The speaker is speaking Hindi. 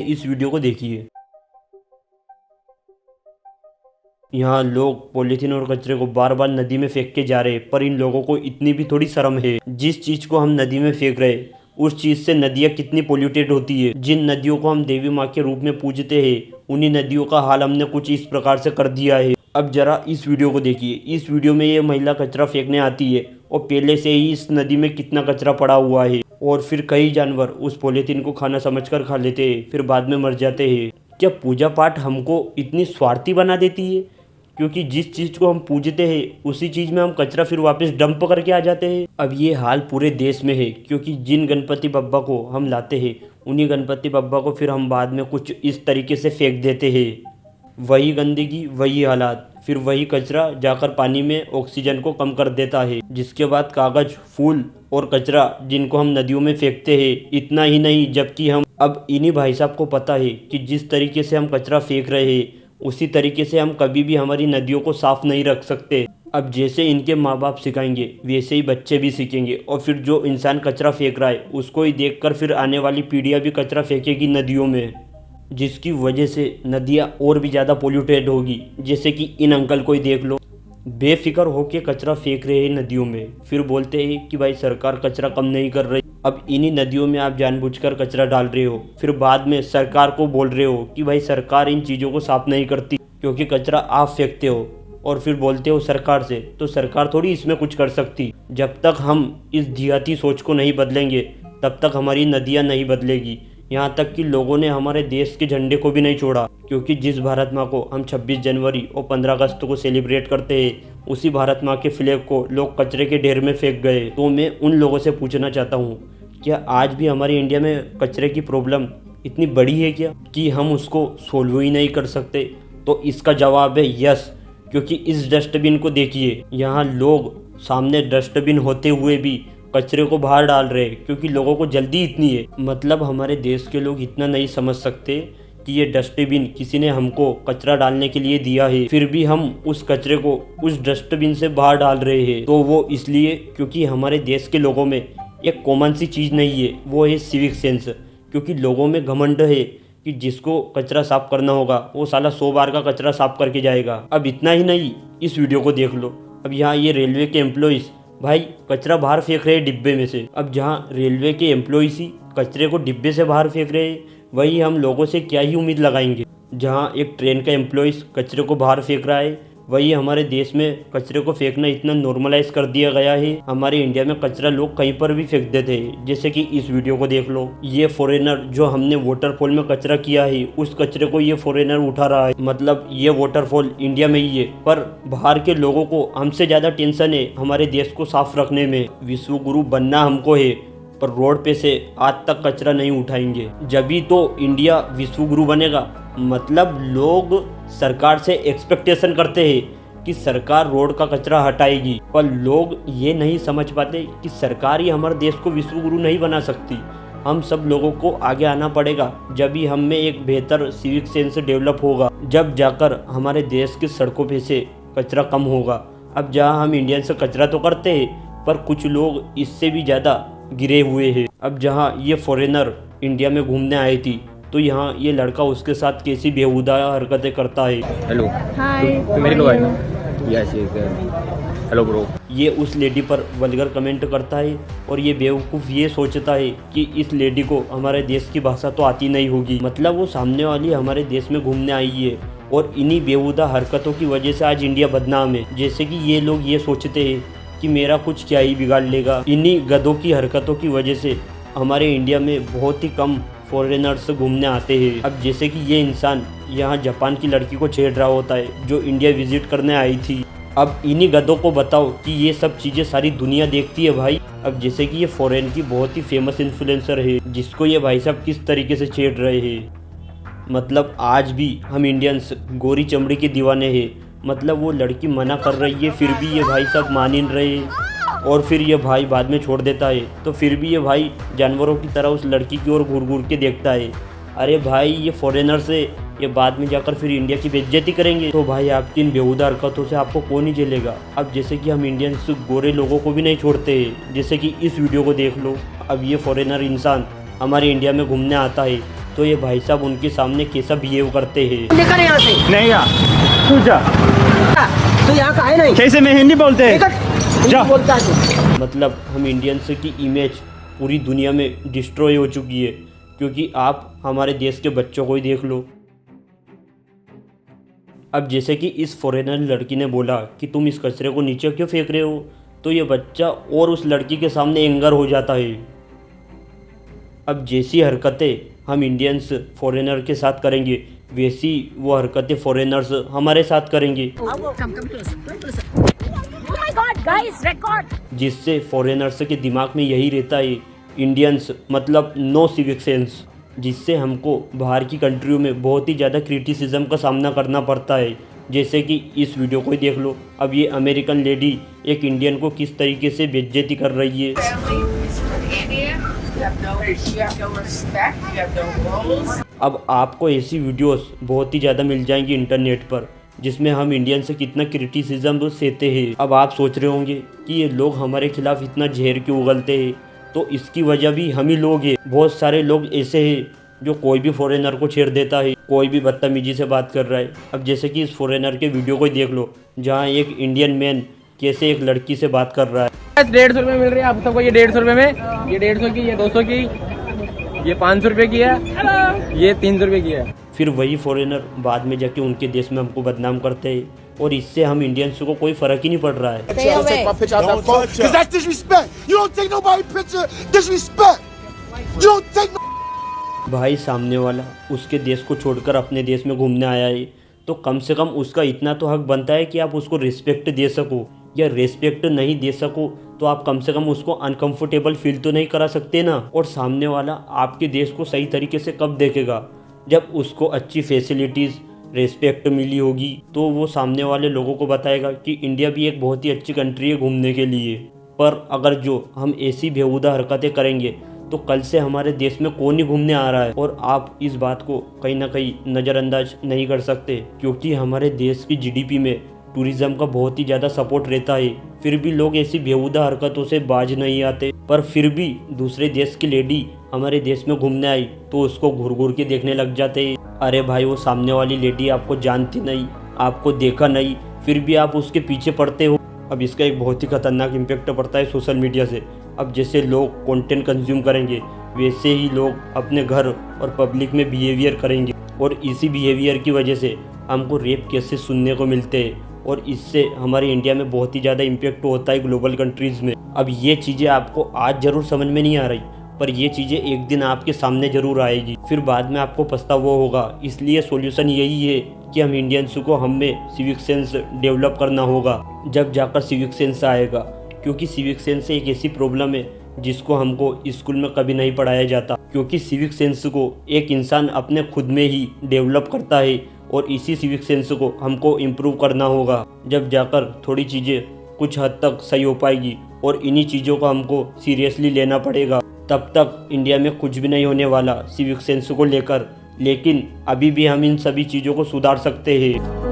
इस वीडियो को देखिए। यहाँ लोग पॉलीथीन और कचरे को बार बार नदी में फेंक के जा रहे हैं, पर इन लोगों को इतनी भी थोड़ी शर्म है। जिस चीज को हम नदी में फेंक रहे हैं उस चीज से नदियाँ कितनी पोल्यूटेड होती है। जिन नदियों को हम देवी माँ के रूप में पूजते हैं उन्हीं नदियों का हाल हमने कुछ इस प्रकार से कर दिया है। अब जरा इस वीडियो को देखिए। इस वीडियो में ये महिला कचरा फेंकने आती है और पहले से ही इस नदी में कितना कचरा पड़ा हुआ है, और फिर कई जानवर उस पॉलीथीन को खाना समझकर खा लेते हैं, फिर बाद में मर जाते हैं। क्या पूजा पाठ हमको इतनी स्वार्थी बना देती है? क्योंकि जिस चीज़ को हम पूजते हैं उसी चीज़ में हम कचरा फिर वापस डंप करके आ जाते हैं। अब ये हाल पूरे देश में है, क्योंकि जिन गणपति बप्पा को हम लाते हैं उन्हीं गणपति बप्पा को फिर हम बाद में कुछ इस तरीके से फेंक देते हैं। वही गंदगी, वही हालात, फिर वही कचरा जाकर पानी में ऑक्सीजन को कम कर देता है, जिसके बाद कागज, फूल और कचरा जिनको हम नदियों में फेंकते हैं। इतना ही नहीं, जबकि हम अब इन्हीं भाई साहब को पता है कि जिस तरीके से हम कचरा फेंक रहे हैं उसी तरीके से हम कभी भी हमारी नदियों को साफ नहीं रख सकते। अब जैसे इनके माँ बाप सिखाएंगे वैसे ही बच्चे भी सीखेंगे, और फिर जो इंसान कचरा फेंक रहा है उसको ही देखकर फिर आने वाली पीढ़ियाँ भी कचरा फेंकेगी नदियों में, जिसकी वजह से नदियाँ और भी ज़्यादा पोल्यूटेड होगी। जैसे कि इन अंकल को ही देख लो, बेफिक्र होके कचरा फेंक रहे हैं नदियों में, फिर बोलते हैं कि भाई सरकार कचरा कम नहीं कर रही। अब इन्हीं नदियों में आप जानबूझकर कचरा डाल रहे हो, फिर बाद में सरकार को बोल रहे हो कि भाई सरकार इन चीज़ों को साफ नहीं करती क्योंकि कचरा आप फेंकते हो, और फिर बोलते हो सरकार से, तो सरकार थोड़ी इसमें कुछ कर सकती। जब तक हम इस देहाती सोच को नहीं बदलेंगे तब तक हमारी नदियाँ नहीं बदलेगी। यहाँ तक कि लोगों ने हमारे देश के झंडे को भी नहीं छोड़ा, क्योंकि जिस भारत माँ को हम 26 जनवरी और 15 अगस्त को सेलिब्रेट करते हैं उसी भारत माँ के फ्लैग को लोग कचरे के ढेर में फेंक गए। तो मैं उन लोगों से पूछना चाहता हूँ, क्या आज भी हमारे इंडिया में कचरे की प्रॉब्लम इतनी बड़ी है क्या कि हम उसको सोल्व ही नहीं कर सकते? तो इसका जवाब है यस, क्योंकि इस डस्टबिन को देखिए। यहाँ लोग सामने डस्टबिन होते हुए भी कचरे को बाहर डाल रहे हैं, क्योंकि लोगों को जल्दी इतनी है। मतलब हमारे देश के लोग इतना नहीं समझ सकते कि ये डस्टबिन किसी ने हमको कचरा डालने के लिए दिया है, फिर भी हम उस कचरे को उस डस्टबिन से बाहर डाल रहे हैं। तो वो इसलिए क्योंकि हमारे देश के लोगों में एक कॉमन सी चीज़ नहीं है, वो है सिविक सेंस। क्योंकि लोगों में घमंड है कि जिसको कचरा साफ करना होगा वो साला 100 बार का कचरा साफ करके जाएगा। अब इतना ही नहीं, इस वीडियो को देख लो। अब यहाँ ये रेलवे के एम्प्लॉइज़ भाई कचरा बाहर फेंक रहे हैं डिब्बे में से। अब जहाँ रेलवे के एम्प्लॉइज ही कचरे को डिब्बे से बाहर फेंक रहे हैं, वही हम लोगों से क्या ही उम्मीद लगाएंगे। जहाँ एक ट्रेन का एम्प्लॉइज कचरे को बाहर फेंक रहा है, वही हमारे देश में कचरे को फेंकना इतना नॉर्मलाइज कर दिया गया है। हमारे इंडिया में कचरा लोग कहीं पर भी फेंक देते हैं, जैसे कि इस वीडियो को देख लो। ये फॉरेनर जो हमने वाटरफॉल में कचरा किया है उस कचरे को ये फॉरेनर उठा रहा है। मतलब ये वाटरफॉल इंडिया में ही है, पर बाहर के लोगों को हमसे ज़्यादा टेंशन है हमारे देश को साफ रखने में। विश्व गुरु बनना हमको है, पर रोड पे से आज तक कचरा नहीं उठाएंगे, जभी तो इंडिया विश्व गुरु बनेगा। मतलब लोग सरकार से एक्सपेक्टेशन करते हैं कि सरकार रोड का कचरा हटाएगी, पर लोग ये नहीं समझ पाते कि सरकार ही हमारे देश को विश्व गुरु नहीं बना सकती। हम सब लोगों को आगे आना पड़ेगा, जब ही हम में एक बेहतर सिविक सेंस डेवलप होगा, जब जाकर हमारे देश की सड़कों पे से कचरा कम होगा। अब जहाँ हम इंडियन से कचरा तो करते हैं, पर कुछ लोग इससे भी ज़्यादा गिरे हुए हैं। अब जहाँ ये फॉरेनर इंडिया में घूमने आई थी, तो यहाँ ये लड़का उसके साथ कैसी बेहुदा हरकतें करता है। हेलो हाय, मेरे को आए ना यस हेलो ब्रो। ये उस लेडी पर वल्गर कमेंट करता है, और ये बेवकूफ़ ये सोचता है कि इस लेडी को हमारे देश की भाषा तो आती नहीं होगी। मतलब वो सामने वाली हमारे देश में घूमने आई है, और इन्हीं बेहुदा हरकतों की वजह से आज इंडिया बदनाम है। जैसे कि ये लोग ये सोचते हैं कि मेरा कुछ क्या ही बिगाड़ लेगा। इन्हीं गधों की हरकतों की वजह से हमारे इंडिया में बहुत ही कम फॉरेनर्स घूमने आते हैं। अब जैसे कि ये इंसान यहाँ जापान की लड़की को छेड़ रहा होता है जो इंडिया विजिट करने आई थी। अब इन्हीं गधों को बताओ कि ये सब चीज़ें सारी दुनिया देखती है भाई। अब जैसे कि ये फॉरेन की बहुत ही फेमस इन्फ्लुएंसर है, जिसको ये भाई साहब किस तरीके से छेड़ रहे हैं। मतलब आज भी हम इंडियंस गोरी चमड़ी के दीवाने हैं। मतलब वो लड़की मना कर रही है, फिर भी ये भाई साहब मान ही रहे हैं, और फिर ये भाई बाद में छोड़ देता है। तो फिर भी ये भाई जानवरों की तरह उस लड़की की ओर घूर घूर के देखता है। अरे भाई ये फॉरेनर से ये बाद में जाकर फिर इंडिया की बेइज्जती करेंगे, तो भाई आपकी इन बेहुदा हरकतों से आपको कौन ही झेलेगा। अब जैसे कि हम इंडियंस गोरे लोगों को भी नहीं छोड़ते हैं, जैसे कि इस वीडियो को देख लो। अब ये फॉरेनर इंसान हमारे इंडिया में घूमने आता है, तो ये भाई साहब उनके सामने कैसा बिहेव करते हैं। निकल यहाँ से। नहीं आ तू जा, तो यहाँ का है नहीं। कैसे में हिंदी बोलते हैं? निकल। जा। बोलता है तू। मतलब हम इंडियंस की इमेज पूरी दुनिया में डिस्ट्रॉय हो चुकी है, क्योंकि आप हमारे देश के बच्चों को ही देख लो। अब जैसे कि इस फॉरेनर लड़की ने बोला कि तुम इस कचरे को नीचे क्यों फेंक रहे हो, तो ये बच्चा और उस लड़की के सामने एंगर हो जाता है। अब जैसी हरकतें हम इंडियंस फॉरेनर के साथ करेंगे, वैसी वो हरकतें फॉरेनर्स हमारे साथ करेंगे, जिससे फॉरेनर्स के दिमाग में यही रहता है इंडियंस मतलब नो सिविक सेंस, जिससे हमको बाहर की कंट्रियों में बहुत ही ज़्यादा क्रिटिसिज्म का सामना करना पड़ता है। जैसे कि इस वीडियो को ही देख लो। अब ये अमेरिकन लेडी एक इंडियन को किस तरीके से बेइज्जती कर रही है। अब आपको ऐसी वीडियोस बहुत ही ज़्यादा मिल जाएंगी इंटरनेट पर, जिसमें हम इंडियन से कितना क्रिटिसिज्म सहते हैं। अब आप सोच रहे होंगे कि ये लोग हमारे खिलाफ इतना जहर क्यों उगलते हैं, तो इसकी वजह भी हम ही लोग हैं। बहुत सारे लोग ऐसे हैं जो कोई भी फॉरेनर को छेड़ देता है, कोई भी बदतमीजी से बात कर रहा है। अब जैसे कि इस फॉरेनर के वीडियो को ही देख लो, जहाँ एक इंडियन मैन कैसे एक लड़की से बात कर रहा है। 150 रुपये मिल रही है आप सबको। ये 150 रुपये में, ये 150 की, ये 200 की, ये 500 रुपये की है, ये 300 रुपये की है। फिर वही फॉरेनर बाद में जाके उनके देश में हमको बदनाम करते हैं, और इससे हम इंडियंस को कोई फर्क ही नहीं पड़ रहा है। That's disrespect. You don't take nobody picture. Disrespect. You don't take no. भाई सामने वाला उसके देश को छोड़कर अपने देश में घूमने आया है, तो कम से कम उसका इतना तो हक बनता है कि आप उसको रिस्पेक्ट दे सको, या रिस्पेक्ट नहीं दे सको तो आप कम से कम उसको अनकंफर्टेबल फील तो नहीं करा सकते ना। और सामने वाला आपके देश को सही तरीके से कब देखेगा, जब उसको अच्छी फैसिलिटीज़ रिस्पेक्ट मिली होगी, तो वो सामने वाले लोगों को बताएगा कि इंडिया भी एक बहुत ही अच्छी कंट्री है घूमने के लिए। पर अगर जो हम ऐसी बेहुदा हरकतें करेंगे तो कल से हमारे देश में कौन ही घूमने आ रहा है। और आप इस बात को कहीं ना कहीं नज़रअंदाज नहीं कर सकते, क्योंकि हमारे देश की जीडीपी में टूरिज़्म का बहुत ही ज़्यादा सपोर्ट रहता है। फिर भी लोग ऐसी बेहुदा हरकतों से बाज नहीं आते। पर फिर भी दूसरे देश की लेडी हमारे देश में घूमने आई तो उसको घूर घूर के देखने लग जाते हैं। अरे भाई, वो सामने वाली लेडी आपको जानती नहीं, आपको देखा नहीं, फिर भी आप उसके पीछे पड़ते हो। अब इसका एक बहुत ही खतरनाक इम्पैक्ट पड़ता है सोशल मीडिया से। अब जैसे लोग कंटेंट कंज्यूम करेंगे, वैसे ही लोग अपने घर और पब्लिक में बिहेवियर करेंगे, और इसी बिहेवियर की वजह से हमको रेप केसेस सुनने को मिलते हैं, और इससे हमारे इंडिया में बहुत ही ज़्यादा इम्पैक्ट होता है ग्लोबल कंट्रीज़ में। अब ये चीज़ें आपको आज ज़रूर समझ में नहीं आ रही, पर ये चीज़ें एक दिन आपके सामने ज़रूर आएगी, फिर बाद में आपको पछतावा होगा। इसलिए सॉल्यूशन यही है कि हम इंडियंस को हमें सिविक सेंस डेवलप करना होगा, जब जाकर सिविक सेंस आएगा। क्योंकि सिविक सेंस एक ऐसी प्रॉब्लम है जिसको हमको स्कूल में कभी नहीं पढ़ाया जाता, क्योंकि सिविक सेंस को एक इंसान अपने खुद में ही डेवलप करता है, और इसी सिविक सेंस को हमको इम्प्रूव करना होगा, जब जाकर थोड़ी चीज़ें कुछ हद तक सही हो पाएगी। और इन्हीं चीज़ों को हमको सीरियसली लेना पड़ेगा, तब तक इंडिया में कुछ भी नहीं होने वाला सिविक सेंस को लेकर। लेकिन अभी भी हम इन सभी चीज़ों को सुधार सकते हैं।